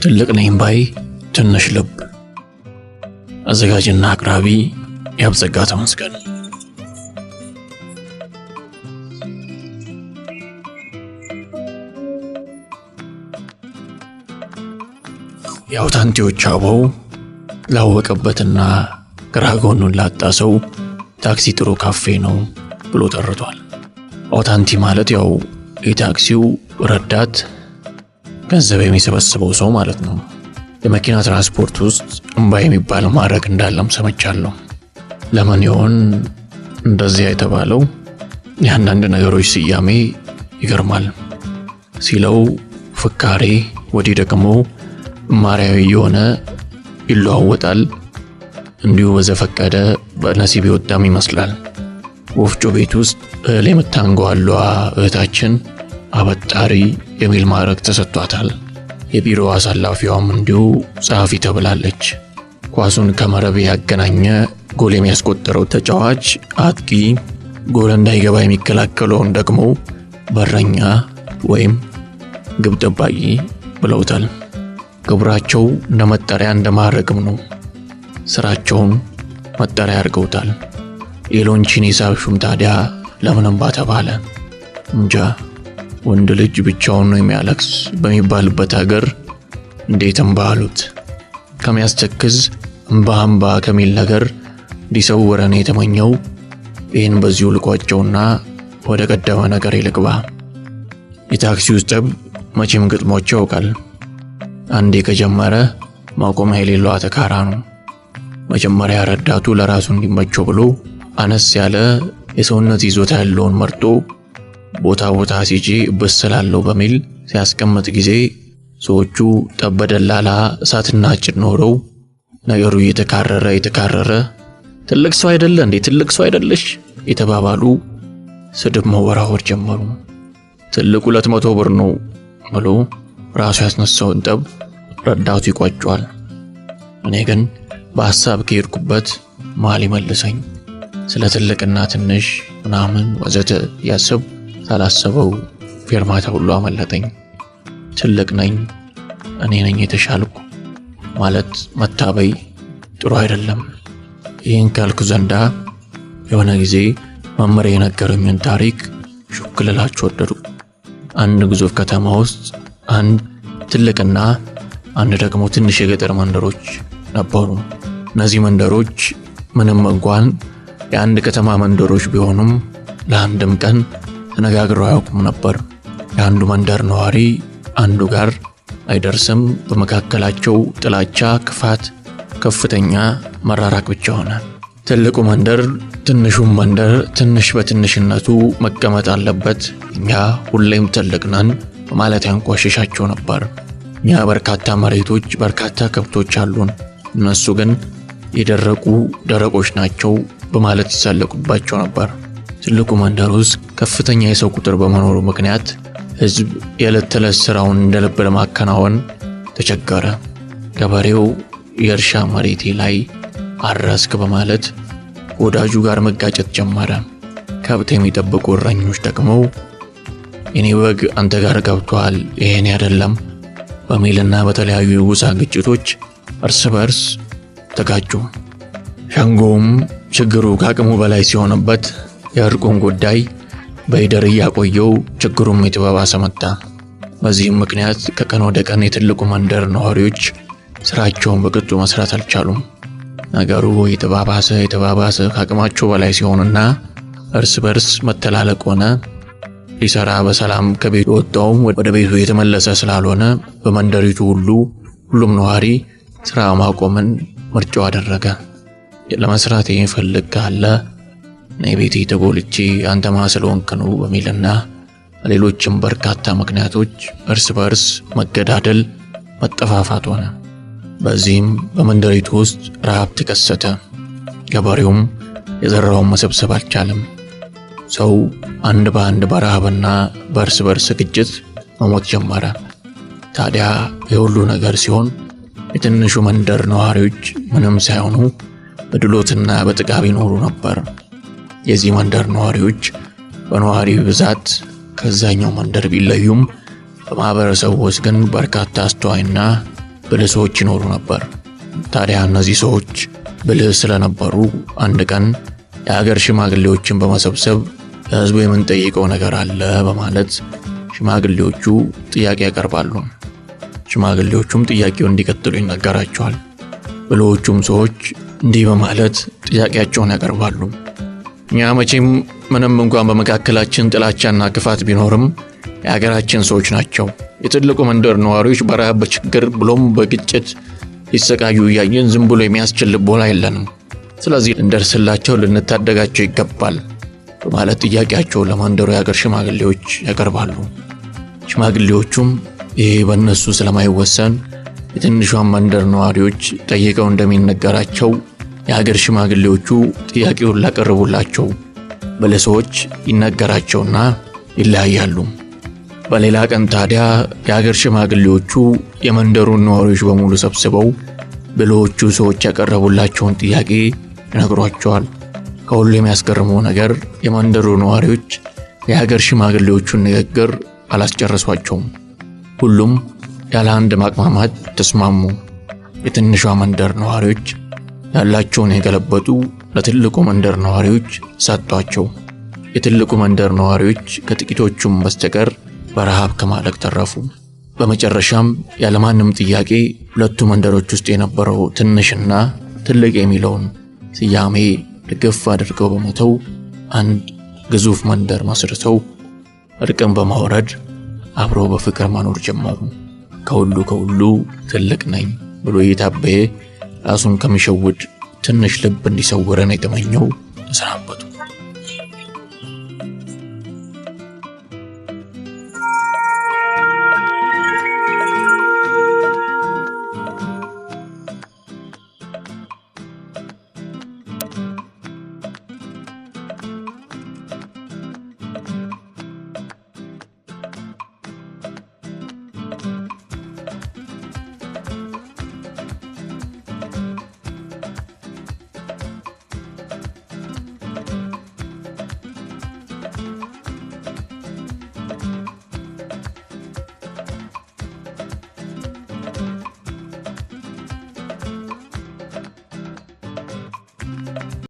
ትልቅ ነኝ ባይ ትንሽ ልብ። አዘጋጅና አቅራቢ ያብጸጋ ተመስገን። የአውታንቲዎች አበው ላወቀበትና ግራ ጎኑን ላጣ ሰው ታክሲ ጥሩ ካፌ ነው ብሎ ተርቷል። አውታንቲ ማለት ያው የታክሲው ረዳት ገንዘብ የሚሰበስበው ሰው ማለት ነው። የመኪና ትራንስፖርት ውስጥ እምባ የሚባል ማዕረግ እንዳለም ሰምቻለሁ። ለምን ይሆን እንደዚህ የተባለው? የአንዳንድ ነገሮች ስያሜ ይገርማል። ሲለው ፍካሬ፣ ወዲህ ደግሞ ማሪያዊ የሆነ ይለዋወጣል። እንዲሁ በዘፈቀደ በነሲብ ይወጣም ይመስላል። ወፍጮ ቤት ውስጥ እህል የምታንጓሏ እህታችን አበጣሪ የሚል ማዕረግ ተሰጥቷታል። የቢሮ አሳላፊዋም እንዲሁ ጸሐፊ ተብላለች። ኳሱን ከመረብ ያገናኘ ጎል የሚያስቆጥረው ተጫዋች አጥቂ፣ ጎል እንዳይገባ የሚከላከለውን ደግሞ በረኛ ወይም ግብ ጠባቂ ብለውታል። ግብራቸው እንደ መጠሪያ እንደ ማዕረግም ነው። ስራቸውን መጠሪያ አድርገውታል። የሎንቺን ሂሳብ ሹም ታዲያ ለምን እምባ ተባለ? እንጃ። ወንድ ልጅ ብቻውን ነው የሚያለቅስ በሚባልበት ሀገር እንዴት እምባ አሉት? ከሚያስተክዝ እምባ ከሚል ነገር እንዲሰውረን የተመኘው ይህን በዚሁ ልቋጨውና ወደ ቀደመ ነገር ይልግባ። የታክሲው ጠብ መቼም ግጥሞች ያውቃል። አንዴ ከጀመረ ማቆሚያ የሌለው አተካራ ነው። መጀመሪያ ረዳቱ ለራሱ እንዲመቸው ብሎ አነስ ያለ የሰውነት ይዞታ ያለውን መርጦ ቦታ ሲጂ በስላለው በሚል ሲያስቀምጥ ጊዜ ሰዎቹ ጠበደላላ እሳትና ጭድ ኖረው ነገሩ የተካረረ ትልቅ ሰው አይደለ እንዴ ትልቅ ሰው አይደለሽ የተባባሉ ስድብ መወራወር ጀመሩ። ትልቁ 200 ብር ነው ብሎ ራሱ ያስነሳውን ጠብ ረዳቱ ይቋጫዋል። እኔ ግን በሐሳብ ከሄድኩበት ማል ይመልሰኝ። ስለ ትልቅና ትንሽ ምናምን ወዘተ ያሰብ ሳላሰበው ፌርማታ ሁሉ አመለጠኝ። ትልቅ ነኝ እኔ ነኝ የተሻልኩ ማለት መታበይ ጥሩ አይደለም። ይህን ካልኩ ዘንዳ የሆነ ጊዜ መምህር የነገረኝን ታሪክ ሹክ ልላችሁ ወደድኩ። አንድ ግዙፍ ከተማ ውስጥ አንድ ትልቅና አንድ ደግሞ ትንሽ የገጠር መንደሮች ነበሩ። እነዚህ መንደሮች ምንም እንኳን የአንድ ከተማ መንደሮች ቢሆኑም ለአንድም ቀን ተነጋግረው አያውቁም ነበር። የአንዱ መንደር ነዋሪ አንዱ ጋር አይደርስም። በመካከላቸው ጥላቻ፣ ክፋት፣ ከፍተኛ መራራቅ ብቻ ሆነ። ትልቁ መንደር ትንሹም መንደር ትንሽ በትንሽነቱ መቀመጥ አለበት፣ እኛ ሁሌም ትልቅ ነን ማለት ያንቋሽሻቸው ነበር። እኛ በርካታ መሬቶች፣ በርካታ ከብቶች አሉን፣ እነሱ ግን የደረቁ ደረቆች ናቸው በማለት ይሳለቁባቸው ነበር። ትልቁ መንደር ውስጥ ከፍተኛ የሰው ቁጥር በመኖሩ ምክንያት ህዝብ የዕለት ተዕለት ስራውን እንደልብ ለማከናወን ተቸገረ። ገበሬው የእርሻ መሬቴ ላይ አረስክ በማለት ወዳጁ ጋር መጋጨት ጀመረ። ከብት የሚጠብቁ እረኞች ደግሞ የኔ በግ አንተ ጋር ገብቷል ይሄን አይደለም በሚልና በተለያዩ የጎሳ ግጭቶች እርስ በርስ ተጋጩ። ሸንጎም ችግሩ ከአቅሙ በላይ ሲሆንበት የእርቁን ጉዳይ በይደር ያቆየው ችግሩም የተባባሰ መጣ። በዚህም ምክንያት ከቀን ወደ ቀን የትልቁ መንደር ነዋሪዎች ስራቸውን በቅጡ መስራት አልቻሉም። ነገሩ የተባባሰ ከአቅማቸው በላይ ሲሆንና እርስ በርስ መተላለቅ ሆነ። ሊሰራ በሰላም ከቤቱ ወጣው ወደ ቤቱ የተመለሰ ስላልሆነ በመንደሪቱ ሁሉም ነዋሪ ስራ ማቆምን ምርጫው አደረገ። ለመስራት የሚፈልግ ካለ ነቤቴ ተጎልቼ አንተ ማሰሎንክ ነው በሚልና ሌሎችም በርካታ ምክንያቶች እርስ በርስ መገዳደል፣ መጠፋፋት ሆነ። በዚህም በመንደሪቱ ውስጥ ረሃብ ተከሰተ። ገበሬውም የዘራውን መሰብሰብ አልቻለም። ሰው አንድ በአንድ በረሃብና በእርስ በርስ ግጭት መሞት ጀመረ። ታዲያ የሁሉ ነገር ሲሆን የትንሹ መንደር ነዋሪዎች ምንም ሳይሆኑ በድሎትና በጥጋብ ይኖሩ ነበር። የዚህ መንደር ነዋሪዎች በነዋሪ ብዛት ከዛኛው መንደር ቢለዩም በማህበረሰቡ ውስጥ ግን በርካታ አስተዋይና ብልህ ሰዎች ይኖሩ ነበር። ታዲያ እነዚህ ሰዎች ብልህ ስለነበሩ አንድ ቀን የሀገር ሽማግሌዎችን በመሰብሰብ ለሕዝቡ የምንጠይቀው ነገር አለ በማለት ሽማግሌዎቹ ጥያቄ ያቀርባሉ። ሽማግሌዎቹም ጥያቄውን እንዲቀጥሉ ይነገራቸዋል። ብልሆቹም ሰዎች እንዲህ በማለት ጥያቄያቸውን ያቀርባሉ። እኛ መቼም ምንም እንኳን በመካከላችን ጥላቻና ክፋት ቢኖርም የሀገራችን ሰዎች ናቸው። የትልቁ መንደር ነዋሪዎች በረሃብ፣ በችግር ብሎም በግጭት ይሰቃዩ እያየን ዝም ብሎ የሚያስችል ልቦና የለንም። ስለዚህ እንደርስላቸው፣ ልንታደጋቸው ይገባል በማለት ጥያቄያቸውን ለመንደሩ የሀገር ሽማግሌዎች ያቀርባሉ። ሽማግሌዎቹም ይህ በእነሱ ስለማይወሰን የትንሿን መንደር ነዋሪዎች ጠይቀው እንደሚነገራቸው የሀገር ሽማግሌዎቹ ጥያቄውን ላቀረቡላቸው ብልህ ሰዎች ይነገራቸውና ይለያያሉ። በሌላ ቀን ታዲያ የሀገር ሽማግሌዎቹ የመንደሩን ነዋሪዎች በሙሉ ሰብስበው ብልሆቹ ሰዎች ያቀረቡላቸውን ጥያቄ ይነግሯቸዋል። ከሁሉ የሚያስገርመው ነገር የመንደሩ ነዋሪዎች የሀገር ሽማግሌዎቹን ንግግር አላስጨረሷቸውም። ሁሉም ያለ አንድ ማቅማማት ተስማሙ። የትንሿ መንደር ነዋሪዎች ያላቸውን የገለበጡ ለትልቁ መንደር ነዋሪዎች ሰጧቸው። የትልቁ መንደር ነዋሪዎች ከጥቂቶቹም በስተቀር በረሃብ ከማለቅ ተረፉ። በመጨረሻም ያለማንም ጥያቄ ሁለቱ መንደሮች ውስጥ የነበረው ትንሽና ትልቅ የሚለውን ስያሜ ድግፍ አድርገው በመተው አንድ ግዙፍ መንደር መስርተው እርቅን በማውረድ አብረው በፍቅር መኖር ጀመሩ። ከሁሉ ትልቅ ነኝ ብሎ የታበየ ራሱን ከሚሸውድ ትንሽ ልብ እንዲሰውረን የተመኘው ተሰናበቱ።